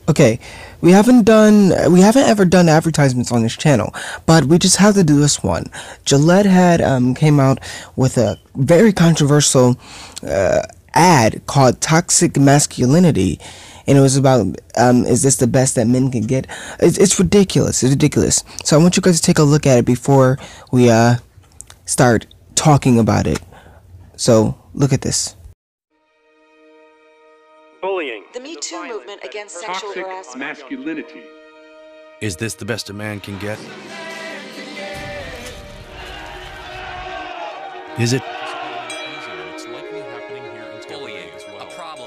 Okay, we haven't ever done advertisements on this channel, but we just have to do this one. Gillette had came out with a very controversial ad called Toxic Masculinity, and it was about is this the best that men can get? It's ridiculous. It's ridiculous. So I want you guys to take a look at it before we start talking about it. So look at this. Bullying. The Me Too movement against sexual harassment. Masculinity. Is this the best a man can get? Is it?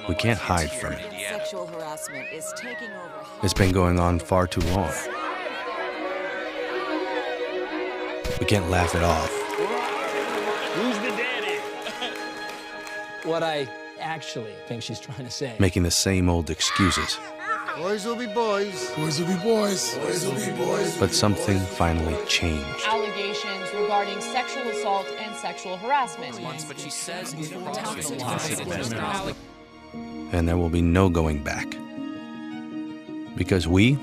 We can't hide from it. Sexual harassment is taking over. It's been going on far too long. We can't laugh it off. Who's the daddy? What I actually think she's trying to say. Making the same old excuses. Boys will be boys. Boys will be boys. Boys will be boys. But something finally changed. Allegations regarding sexual assault and sexual harassment. But she says And there will be no going back. Because we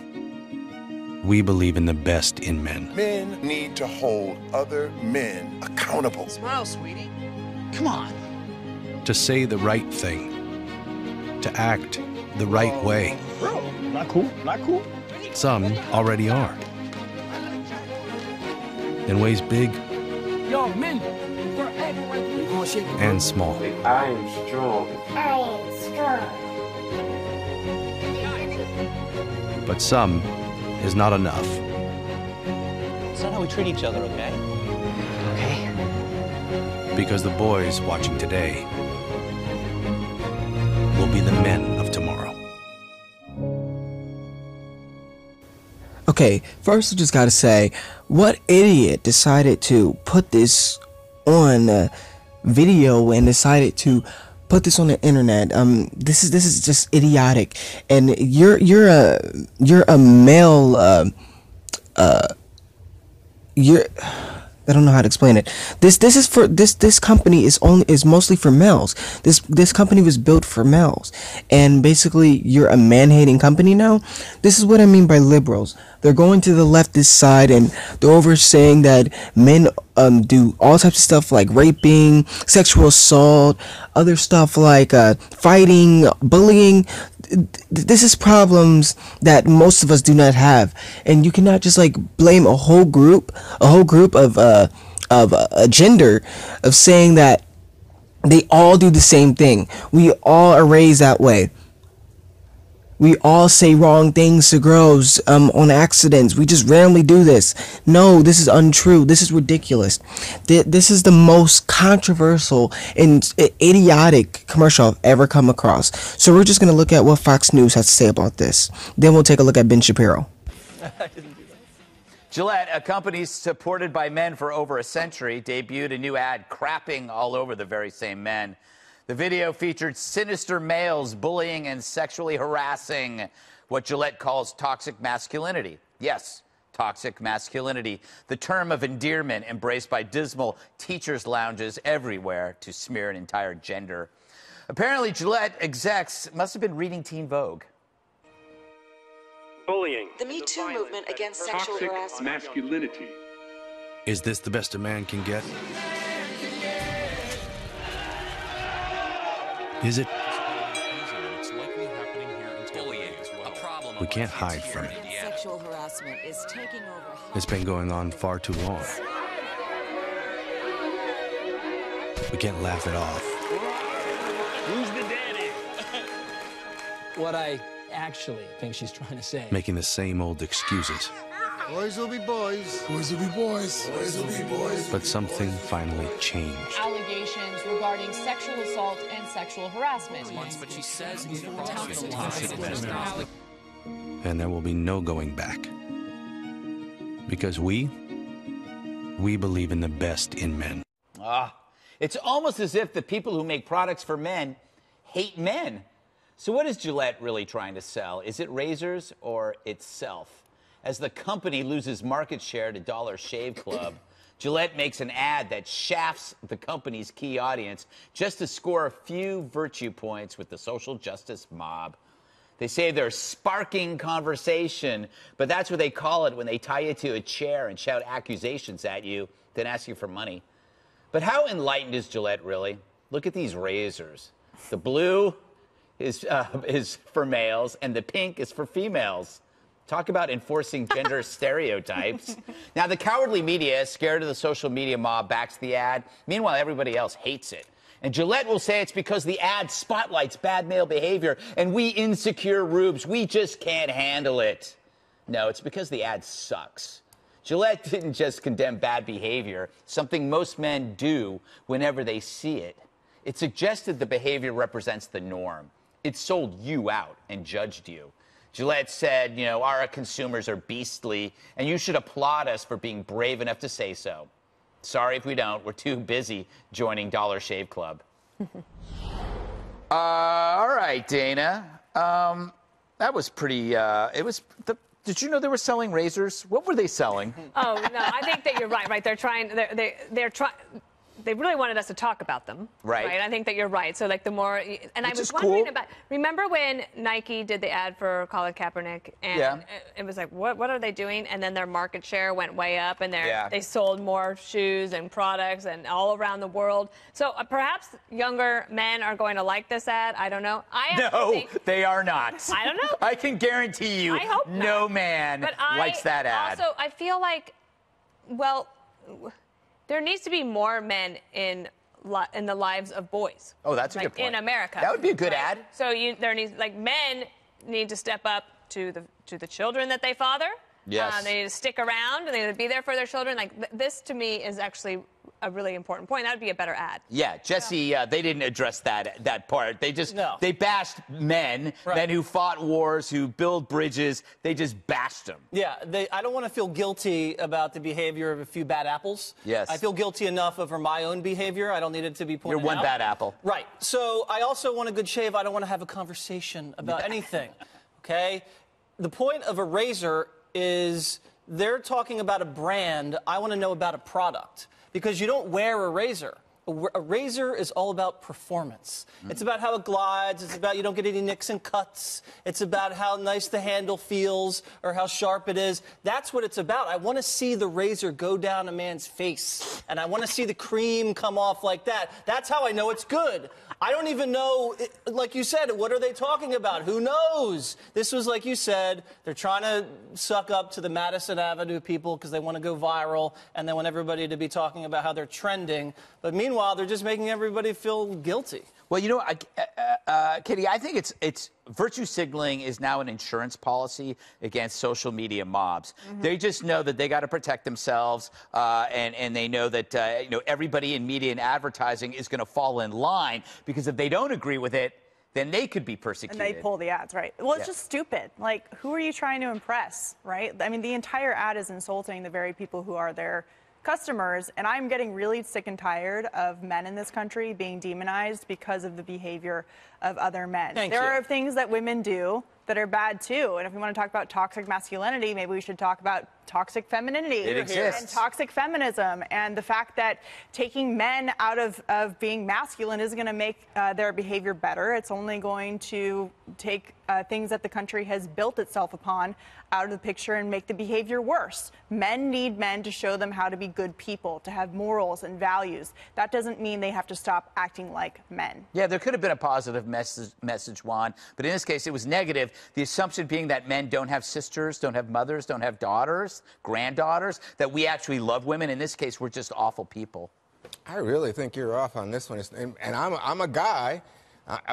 believe in the best in men. Men need to hold other men accountable. Smile, sweetie. Come on. To say the right thing. To act the right way. Bro, not cool. Not cool. Some already are. In ways big Yo, men. and small. I am strong. But some is not enough. It's not how we treat each other, okay? Okay. Because the boys watching today will be the men of tomorrow. Okay, first I just gotta say, what idiot decided to put this on video and decided to put this on the internet? This is just idiotic, and you're a male. I don't know how to explain it. This company is mostly for males. This company was built for males, and basically you're a man-hating company now. This is what I mean by liberals. They're going to the leftist side, and they're over saying that men do all types of stuff like raping, sexual assault, other stuff like fighting, bullying. This is problems that most of us do not have, and you cannot just like blame a whole group of a gender of saying that they all do the same thing. We all are raised that way. We all say wrong things to girls on accidents. We just randomly do this. No, this is untrue. This is ridiculous. This is the most controversial and idiotic commercial I've ever come across. So we're just going to look at what Fox News has to say about this. Then we'll take a look at Ben Shapiro. Gillette, a company supported by men for over a century, debuted a new ad crapping all over the very same men. The video featured sinister males bullying and sexually harassing what Gillette calls toxic masculinity. Yes, toxic masculinity, the term of endearment embraced by dismal teachers' lounges everywhere to smear an entire gender. Apparently, Gillette execs must have been reading Teen Vogue. Bullying. The Me Too movement against sexual Toxic harassment. masculinity. Is this the best a man can get? Is it? We can't hide from it. Sexual harassment is taking over. It's been going on far too long. We can't laugh it off. Who's the daddy? What I actually think she's trying to say. Making the same old excuses. Boys will be boys. Boys will be boys. Boys will be boys. But something finally changed. Allegations regarding sexual assault and sexual harassment. But she says And there will be no going back. Because we believe in the best in men. It's almost as if the people who make products for men hate men. So what is Gillette really trying to sell? Is it razors or itself? As the company loses market share to Dollar Shave Club, Gillette makes an ad that shafts the company's key audience just to score a few virtue points with the social justice mob. They say they're sparking conversation, but that's what they call it when they tie you to a chair and shout accusations at you, then ask you for money. But how enlightened is Gillette really? Look at these razors. The blue is for males, and the pink is for females. Talk about enforcing gender stereotypes. Now, the cowardly media, scared of the social media mob, backs the ad. Meanwhile, everybody else hates it. And Gillette will say it's because the ad spotlights bad male behavior, and we insecure rubes, we just can't handle it. No, it's because the ad sucks. Gillette didn't just condemn bad behavior, something most men do whenever they see it. It suggested the behavior represents the norm. It sold you out and judged you. Gillette said, you know, our consumers are beastly, and you should applaud us for being brave enough to say so. Sorry if we don't. We're too busy joining Dollar Shave Club. All right, Dana. That was pretty, did you know they were selling razors? What were they selling? Oh, no, I think that you're right, They're trying, they really wanted us to talk about them. Right. I think that you're right. So, like, the more, and I was wondering about, remember when Nike did the ad for Colin Kaepernick? And it was like, what are they doing? And then their market share went way up, and they sold more shoes and products and all around the world. So, perhaps younger men are going to like this ad. I don't know. No, they are not. I don't know. I can guarantee you I hope no not. man likes that ad. Also, I feel like, well, there needs to be more men in the lives of boys. Oh, that's a good point. In America. That would be a good ad. So men need to step up to the children that they father. Yes. They need to stick around, and they need to be there for their children. Like, this, to me, is actually a really important point. That would be a better ad. Yeah, Jesse, they didn't address that part. They just, they bashed men who fought wars, who build bridges. They just bashed them. Yeah, I don't want to feel guilty about the behavior of a few bad apples. Yes. I feel guilty enough over my own behavior. I don't need it to be pointed out. You're one bad apple. Right. So I also want a good shave. I don't want to have a conversation about anything. Okay? The point of a razor is they're talking about a brand. I want to know about a product. Because you don't wear a razor. A razor is all about performance. It's about how it glides. It's about you don't get any nicks and cuts. It's about how nice the handle feels or how sharp it is. That's what it's about. I want to see the razor go down a man's face. And I want to see the cream come off like that. That's how I know it's good. I don't even know, like you said, what are they talking about? Who knows? This was, like you said, they're trying to suck up to the Madison Avenue people because they want to go viral and they want everybody to be talking about how they're trending. But meanwhile, they're just making everybody feel guilty. Well, you know, Kitty, I think it's virtue signaling is now an insurance policy against social media mobs. They just know that they got to protect themselves, and they know that everybody in media and advertising is going to fall in line because if they don't agree with it, then they could be persecuted. And they pull the ads, right? Well, it's just stupid. Like, who are you trying to impress, right? I mean, the entire ad is insulting the very people who are their customers, and I'm getting really sick and tired of men in this country being demonized because of the behavior of other men. There are things that women do that are bad too, and if we want to talk about toxic masculinity, maybe we should talk about toxic femininity and toxic feminism, and the fact that taking men out of being masculine isn't going to make their behavior better. It's only going to take things that the country has built itself upon out of the picture and make the behavior worse. Men need men to show them how to be good people, to have morals and values. That doesn't mean they have to stop acting like men. Yeah, there could have been a positive message, Juan, but in this case it was negative. The assumption being that men don't have sisters, don't have mothers, don't have daughters, granddaughters, that we actually love women. In this case, we're just awful people. I really think you're off on this one. And I'm a guy,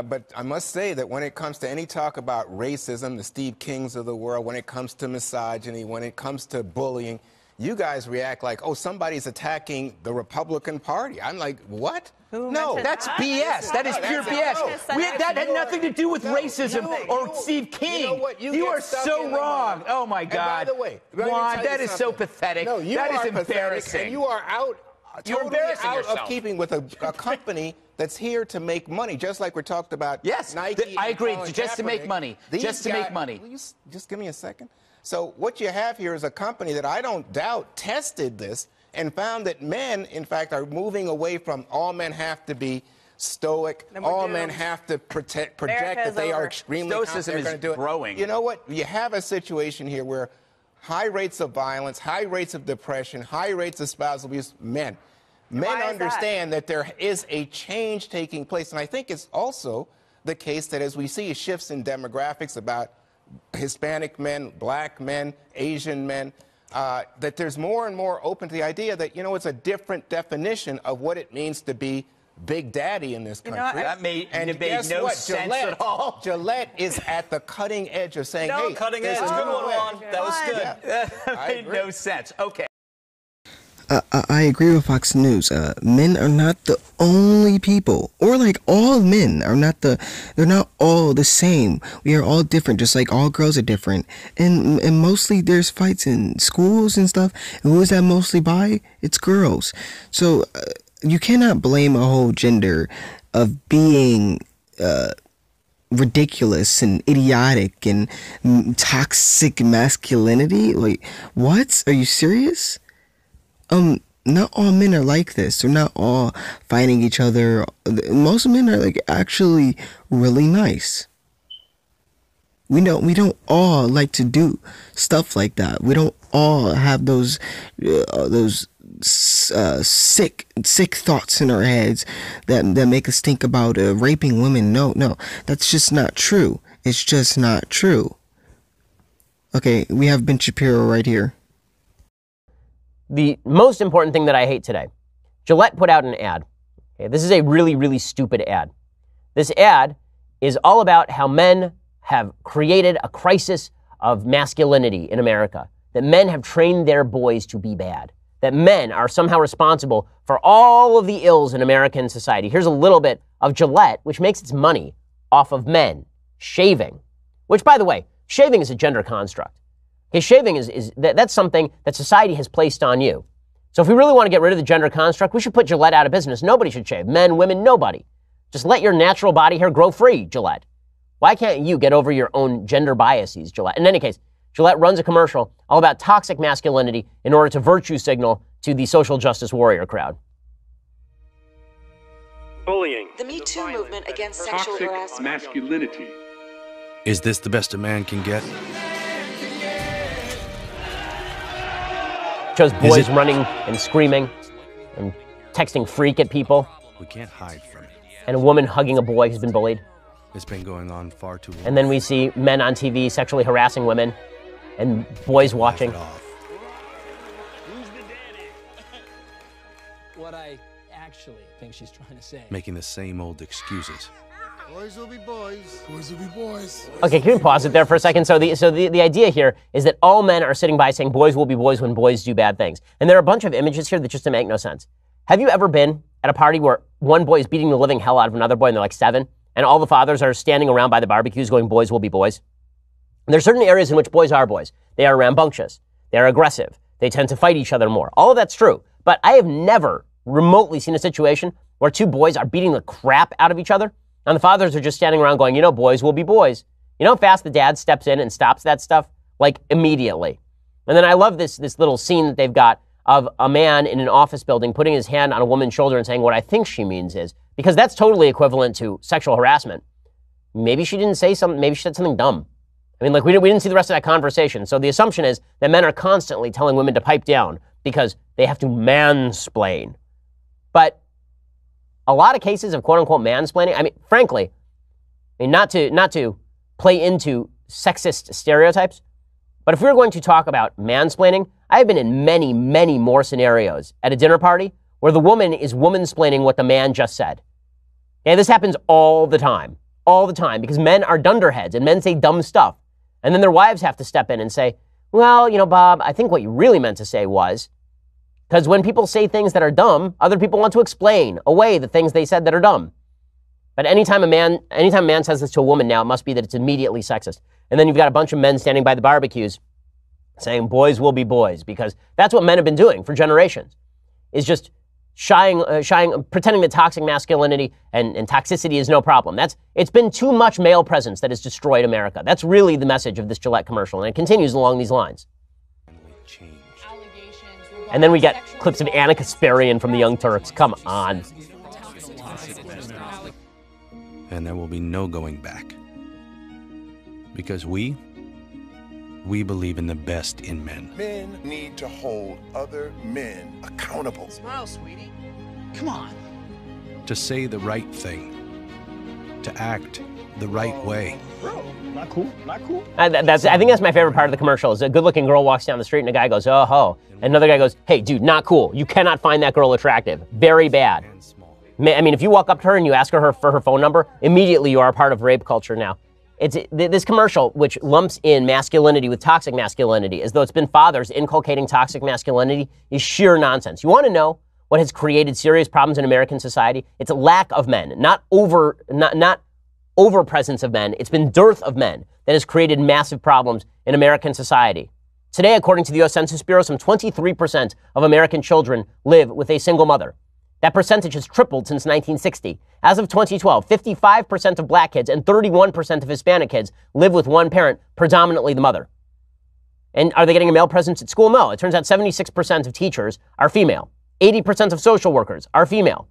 but I must say that when it comes to any talk about racism, the Steve Kings of the world, when it comes to misogyny, when it comes to bullying, you guys react like, oh, somebody's attacking the Republican Party. I'm like, what? No, that's BS. That is pure BS. That had nothing to do with racism or Steve King. You know what? You are so wrong. Oh, my God. And by the way, Juan, that is so pathetic. No, you that are is embarrassing. And you are totally out of keeping with a company that's here to make money, just like we're talked about. Yes, Nike. I agree. Just to make money. Just to make money. Will you just give me a second? So what you have here is a company that I don't doubt tested this and found that men, in fact, are moving away from all men have to be stoic. All men have to project that they are extremely Stoicism is growing. You know what? You have a situation here where high rates of violence, high rates of depression, high rates of spousal abuse, men. Men understand that there is a change taking place. And I think it's also the case that as we see shifts in demographics about Hispanic men, black men, Asian men, that there's more and more open to the idea that, you know, it's a different definition of what it means to be Big Daddy in this country. You know, that made no sense at all. Gillette is at the cutting edge of saying, hey, cutting edge. Good one, Juan. That was good. Yeah. That made no sense. Okay. I agree with Fox News. Men are not the only people, or like all men are not they're not all the same. We are all different, just like all girls are different. And mostly there's fights in schools and stuff. And who is that mostly by? It's girls. So you cannot blame a whole gender of being ridiculous and idiotic and toxic masculinity. Like, what? Are you serious? Not all men are like this. They're not all fighting each other. Most men are like actually really nice. We don't all like to do stuff like that. We don't all have those sick thoughts in our heads that make us think about raping women. No, that's just not true. It's just not true. Okay, we have Ben Shapiro right here. The most important thing that I hate today, Gillette put out an ad. Okay, this is a really, really stupid ad. This ad is all about how men have created a crisis of masculinity in America, that men have trained their boys to be bad, that men are somehow responsible for all of the ills in American society. Here's a little bit of Gillette, which makes its money off of men shaving, which, by the way, shaving is a gender construct. His shaving that's something that society has placed on you. So if we really want to get rid of the gender construct, we should put Gillette out of business. Nobody should shave. Men, women, nobody. Just let your natural body hair grow free, Gillette. Why can't you get over your own gender biases, Gillette? In any case, Gillette runs a commercial all about toxic masculinity in order to virtue signal to the social justice warrior crowd. Bullying. The Me Too movement against sexual harassment. Toxic masculinity. Is this the best a man can get? Shows boys running and screaming and texting freak at people. We can't hide from it. And a woman hugging a boy who's been bullied. It's been going on far too long. And then we see men on TV sexually harassing women and boys watching. Who's the daddy? What I actually think she's trying to say. Making the same old excuses. Boys will be boys. Boys will be boys. Okay, can we pause it there for a second? So the idea here is that all men are sitting by saying boys will be boys when boys do bad things. And there are a bunch of images here that just make no sense. Have you ever been at a party where one boy is beating the living hell out of another boy and they're like 7, and all the fathers are standing around by the barbecues going, boys will be boys? And there's certain areas in which boys are boys. They are rambunctious. They are aggressive. They tend to fight each other more. All of that's true. But I have never remotely seen a situation where two boys are beating the crap out of each other, and the fathers are just standing around going, you know, boys will be boys. You know how fast the dad steps in and stops that stuff? Like, immediately. And then I love this little scene that they've got of a man in an office building putting his hand on a woman's shoulder and saying, what I think she means is, because that's totally equivalent to sexual harassment. Maybe she didn't say something, maybe she said something dumb. I mean, like, we didn't see the rest of that conversation. So the assumption is that men are constantly telling women to pipe down because they have to mansplain. But a lot of cases of quote-unquote mansplaining, I mean, frankly, I mean, not to play into sexist stereotypes, but if we were going to talk about mansplaining, I've been in many, many more scenarios at a dinner party where the woman is womansplaining what the man just said. And this happens all the time, because men are dunderheads and men say dumb stuff. And then their wives have to step in and say, well, you know, Bob, I think what you really meant to say was, because when people say things that are dumb, other people want to explain away the things they said that are dumb. But anytime a man says this to a woman now, it must be that it's immediately sexist. And then you've got a bunch of men standing by the barbecues saying boys will be boys, because that's what men have been doing for generations, is just pretending that toxic masculinity and toxicity is no problem. It's been too much male presence that has destroyed America. That's really the message of this Gillette commercial, and it continues along these lines. And then we get clips of Anna Kasparian from the Young Turks. Come on. And there will be no going back. Because we believe in the best in men. Men need to hold other men accountable. Smile, sweetie. Come on. To say the right thing. To act the right way. Bro, not cool, not cool. I think that's my favorite part of the commercial, is a good-looking girl walks down the street and a guy goes, oh ho. And another guy goes, hey, dude, not cool. You cannot find that girl attractive. Very bad. I mean, if you walk up to her and you ask her for her phone number, immediately you are a part of rape culture now. It's this commercial, which lumps in masculinity with toxic masculinity, as though it's been fathers inculcating toxic masculinity, is sheer nonsense. You want to know what has created serious problems in American society? It's a lack of men, not overpresence of men. It's been dearth of men that has created massive problems in American society. Today, according to the U.S. Census Bureau, some 23% of American children live with a single mother. That percentage has tripled since 1960. As of 2012, 55% of black kids and 31% of Hispanic kids live with one parent, predominantly the mother. And are they getting a male presence at school? No. It turns out 76% of teachers are female. 80% of social workers are female.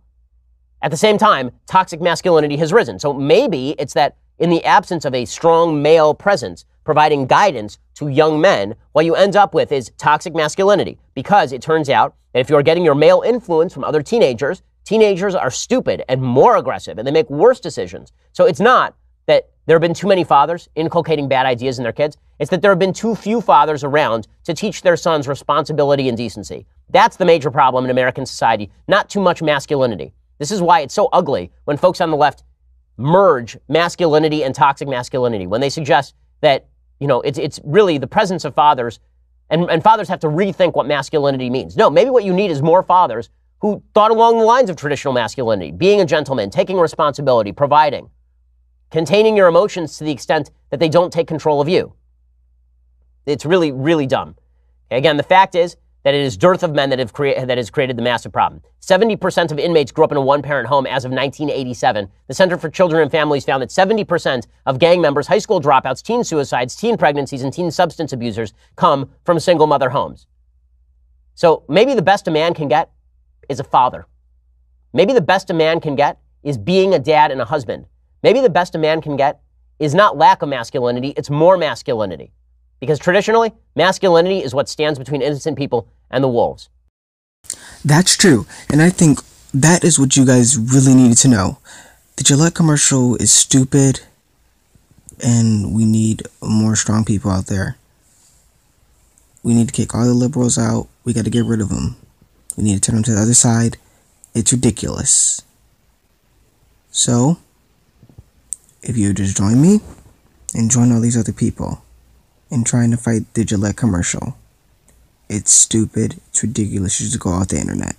At the same time, toxic masculinity has risen. So maybe it's that in the absence of a strong male presence providing guidance to young men, what you end up with is toxic masculinity. Because it turns out that if you're getting your male influence from other teenagers, teenagers are stupid and more aggressive and they make worse decisions. So it's not that there have been too many fathers inculcating bad ideas in their kids. It's that there have been too few fathers around to teach their sons responsibility and decency. That's the major problem in American society, not too much masculinity. This is why it's so ugly when folks on the left merge masculinity and toxic masculinity, when they suggest that, you know, it's really the presence of fathers, and fathers have to rethink what masculinity means. No, maybe what you need is more fathers who thought along the lines of traditional masculinity, being a gentleman, taking responsibility, providing, containing your emotions to the extent that they don't take control of you. It's really, really dumb. Again, the fact is that it is dearth of men that has created the massive problem. 70% of inmates grew up in a one-parent home as of 1987. The Center for Children and Families found that 70% of gang members, high school dropouts, teen suicides, teen pregnancies, and teen substance abusers come from single mother homes. So maybe the best a man can get is a father. Maybe the best a man can get is being a dad and a husband. Maybe the best a man can get is not lack of masculinity, it's more masculinity. Because traditionally, masculinity is what stands between innocent people and the wolves. That's true. And I think that is what you guys really needed to know. The Gillette commercial is stupid, and we need more strong people out there. We need to kick all the liberals out. We got to get rid of them. We need to turn them to the other side. It's ridiculous. So, if you just join me and join all these other people in trying to fight the Gillette commercial, it's stupid, it's ridiculous, you should go off the internet.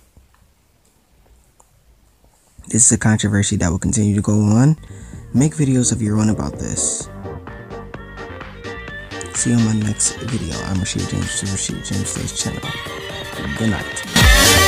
This is a controversy that will continue to go on. Make videos of your own about this. See you on my next video. I'm Rashid James, Rashid James Stage channel. Good night.